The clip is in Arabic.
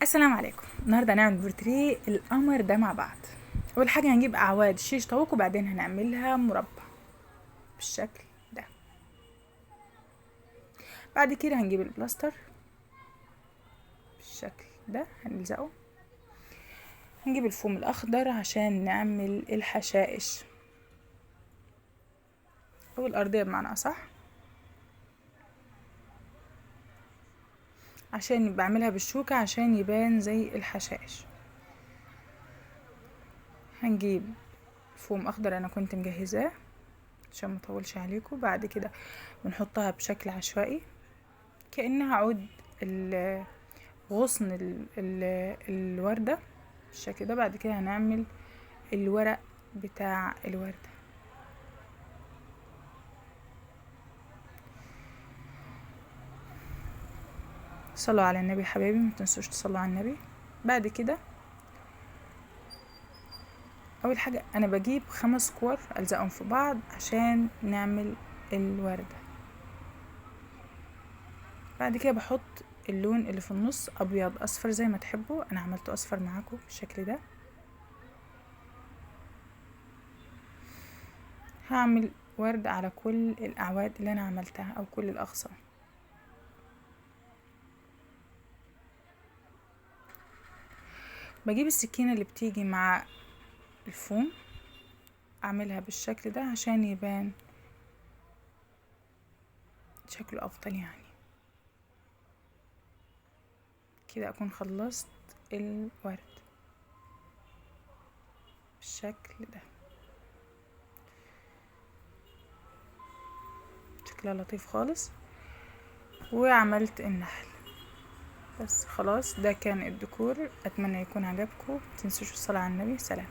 السلام عليكم. النهارده هنعمل بورتريه القمر ده مع بعض. اول حاجه هنجيب اعواد شيش طاووق وبعدين هنعملها مربع بالشكل ده. بعد كده هنجيب البلاستر بالشكل ده هنلزقه. هنجيب الفوم الاخضر عشان نعمل الحشائش او الارضيه بمعنى اصح، عشان بعملها بالشوكه عشان يبان زي الحشائش. هنجيب فوم اخضر انا كنت مجهزاه عشان مطولش عليكم. بعد كده بنحطها بشكل عشوائي كأنها عود غصن الوردة بالشكل ده. بعد كده هنعمل الورق بتاع الوردة. صلوا على النبي حبايبي، ما تنسوش تصلوا على النبي. بعد كده اول حاجة انا بجيب 5 كور الزقهم في بعض عشان نعمل الوردة. بعد كده بحط اللون اللي في النص ابيض اصفر زي ما تحبوا، انا عملته اصفر معاكم بالشكل ده. هعمل ورد على كل الاعواد اللي انا عملتها او كل الاغصان. بجيب السكينة اللي بتيجي مع الفوم اعملها بالشكل ده عشان يبان شكله افضل. يعني كده اكون خلصت الورد بالشكل ده. شكلها لطيف خالص وعملت النحل. بس خلاص ده كان الديكور، اتمنى يكون عجبكم. متنسوش الصلاة على النبي. سلام.